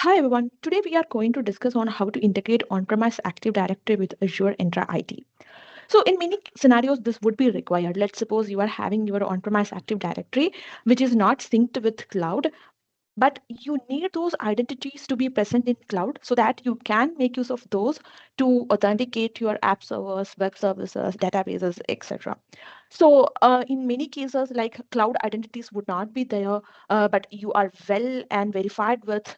Hi everyone, today we are going to discuss on how to integrate on-premise Active Directory with Azure Entra ID. So in many scenarios, this would be required. Let's suppose you are having your on-premise Active Directory, which is not synced with cloud, but you need those identities to be present in cloud so that you can make use of those to authenticate your app servers, web services, databases, etc. So in many cases, like cloud identities would not be there, but you are well and verified with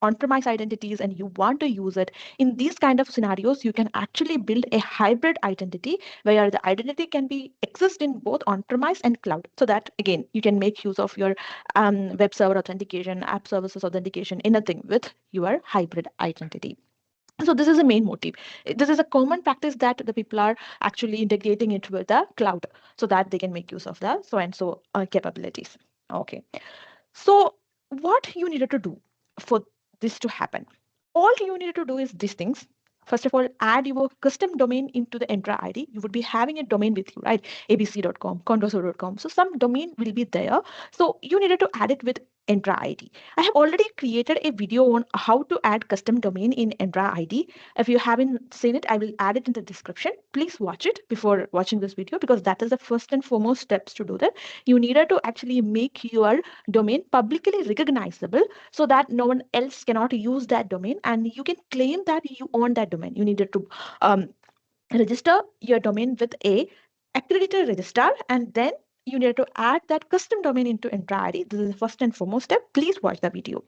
on-premise identities and you want to use it. In these kind of scenarios, you can actually build a hybrid identity where the identity can be exist in both on-premise and cloud, so that again you can make use of your web server authentication, app services authentication, anything with your hybrid identity. So this is the main motive. This is a common practice that the people are actually integrating it with the cloud so that they can make use of the so and so capabilities. Okay, so what you needed to do for this to happen? All you need to do is these things. First of all, add your custom domain into the Entra ID. You would be having a domain with you, right? abc.com, condoso.com. So some domain will be there. So you needed to add it with Entra ID. I have already created a video on how to add custom domain in Entra ID. If you haven't seen it, I will add it in the description. Please watch it before watching this video because that is the first and foremost steps to do that. You needed to actually make your domain publicly recognizable so that no one else cannot use that domain and you can claim that you own that domain. You needed to register your domain with a accredited registrar, and then you need to add that custom domain into Entra ID. This is the first and foremost step. Please watch the video.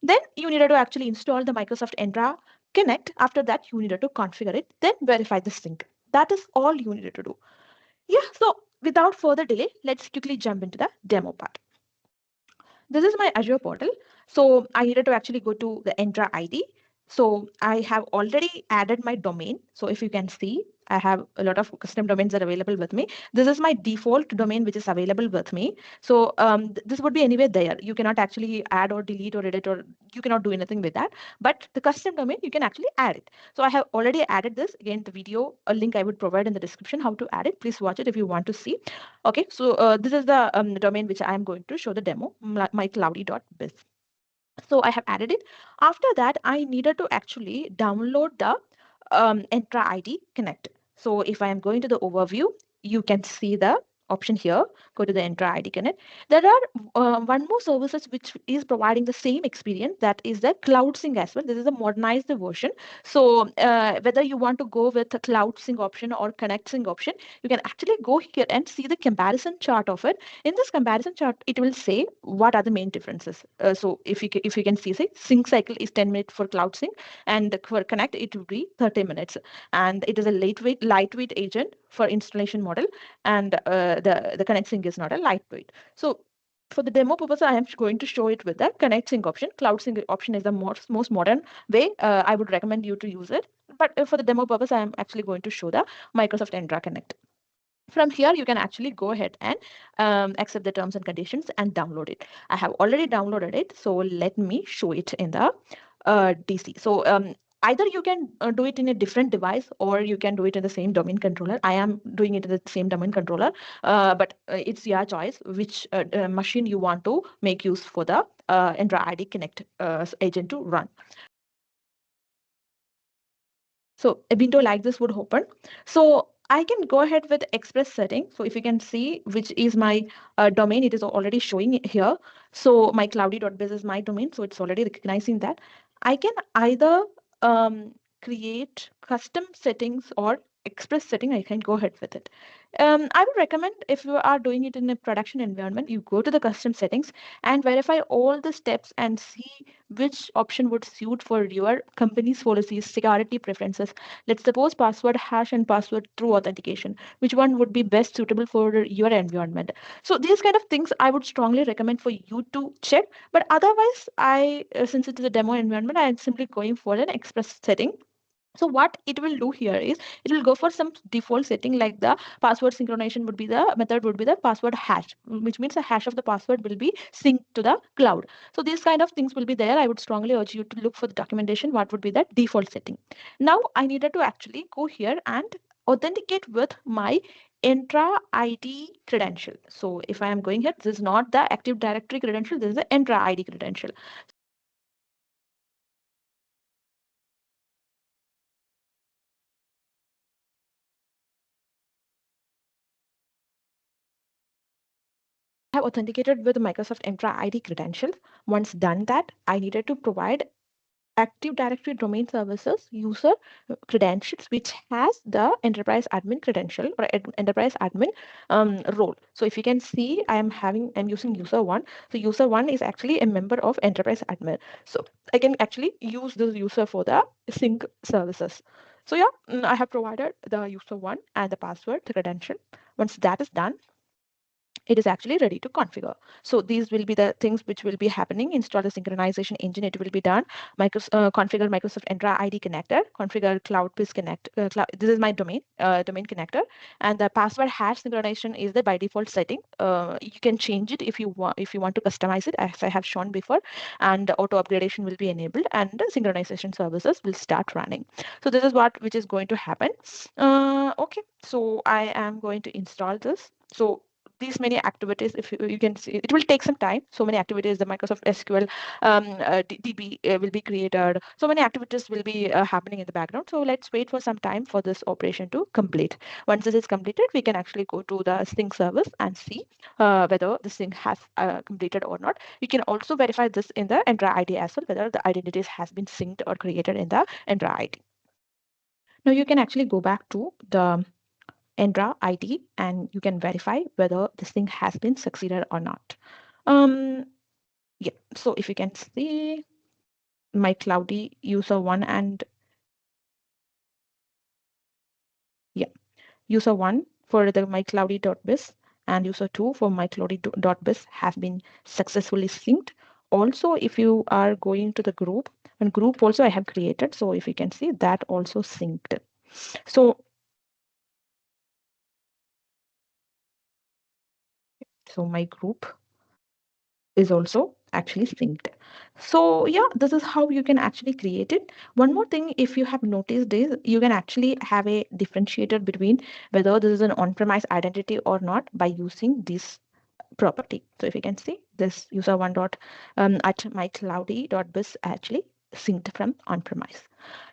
Then you needed to actually install the Microsoft Entra Connect. After that, you needed to configure it, then verify the sync. That is all you needed to do. Yeah, so without further delay, let's quickly jump into the demo part. This is my Azure portal. So I needed to actually go to the Entra ID. So I have already added my domain. So if you can see, I have a lot of custom domains that are available with me. This is my default domain, which is available with me. So this would be anywhere there. You cannot actually add or delete or edit, or you cannot do anything with that. But the custom domain, you can actually add it. So I have already added this. Again, the video, a link I would provide in the description how to add it. Please watch it if you want to see. Okay, so this is the domain which I am going to show the demo, mycloudy.biz. So I have added it. After that, I needed to actually download the Entra ID Connect. So if I am going to the overview, you can see the option here. Go to the Entra ID Connect. There are one more services which is providing the same experience. That is the Cloud Sync as well. This is a modernized version. So whether you want to go with a Cloud Sync option or Connect Sync option, you can actually go here and see the comparison chart of it. In this comparison chart, it will say what are the main differences. So if you can see, say sync cycle is 10 minutes for Cloud Sync, and for Connect it will be 30 minutes. And it is a lightweight agent for installation model, and the Connect Sync is not a lightweight. So for the demo purpose, I am going to show it with the Connect Sync option. Cloud Sync option is the most modern way. I would recommend you to use it. But for the demo purpose, I am actually going to show the Microsoft Entra Connect. From here, you can actually go ahead and accept the terms and conditions and download it. I have already downloaded it, so let me show it in the DC. So either you can do it in a different device or you can do it in the same domain controller. I am doing it in the same domain controller, but it's your choice which machine you want to make use for the Entra ID Connect agent to run. So a window like this would open. So I can go ahead with Express setting. So if you can see which is my domain, it is already showing it here. So my cloudy.biz is my domain. So it's already recognizing that. I can either create custom settings or Express setting. I can go ahead with it. I would recommend if you are doing it in a production environment, you go to the custom settings and verify all the steps and see which option would suit for your company's policies, security preferences. Let's suppose password hash and password through authentication. Which one would be best suitable for your environment? So these kind of things I would strongly recommend for you to check. But otherwise, since it is a demo environment, I am simply going for an express setting. So what it will do here is it will go for some default setting, like the password synchronization would be the method would be the password hash, which means the hash of the password will be synced to the cloud. So these kind of things will be there. I would strongly urge you to look for the documentation what would be the default setting. Now I needed to actually go here and authenticate with my Entra ID credential. So if I am going here, this is not the Active Directory credential, this is the Entra ID credential. have authenticated with Microsoft Entra ID credentials. Once done that, I needed to provide Active Directory domain services user credentials, which has the enterprise admin credential or enterprise admin role. So if you can see, I'm using user one. So user one is actually a member of enterprise admin. So I can actually use this user for the sync services. So yeah, I have provided the user one and the password, the credential. Once that is done, it is actually ready to configure. So these will be the things which will be happening. Install the synchronization engine. It will be done. Configure Microsoft Entra ID connector. Configure CloudBiz Connect. This is my domain connector. And the password hash synchronization is the by default setting. You can change it if you want to customize it, as I have shown before. And auto upgradation will be enabled, and the synchronization services will start running. So this is which is going to happen. Okay, so I am going to install this. So these many activities, if you can see, it will take some time. So many activities, the Microsoft SQL DB will be created. So many activities will be happening in the background. So let's wait for some time for this operation to complete. Once this is completed, we can actually go to the sync service and see whether the sync has completed or not. You can also verify this in the Entra ID as well, whether the identities has been synced or created in the Entra ID. Now you can actually go back to the Entra ID and you can verify whether this thing has been succeeded or not. Yeah, so if you can see my Cloudy user one and yeah, user one for the mycloudy.biz and user two for mycloudy.biz have been successfully synced. Also, if you are going to the group, and group also I have created, so if you can see that also synced. So my group is also actually synced. So yeah, this is how you can actually create it. One more thing, if you have noticed, is you can actually have a differentiator between whether this is an on-premise identity or not by using this property. So if you can see, this user one dot at mycloudy.biz actually synced from on-premise.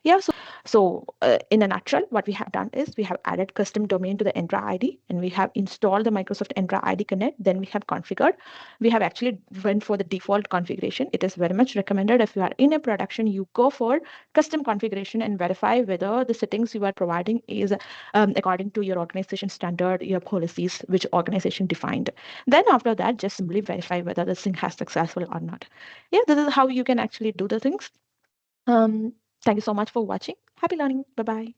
Yeah, so in a nutshell, what we have done is we have added custom domain to the Entra ID, and we have installed the Microsoft Entra ID Connect. Then we have configured. We have actually went for the default configuration. It is very much recommended if you are in a production, you go for custom configuration and verify whether the settings you are providing is according to your organization standard, your policies, which organization defined. Then after that, just simply verify whether the thing has successful or not. Yeah, this is how you can actually do the things. Thank you so much for watching. Happy learning. Bye-bye.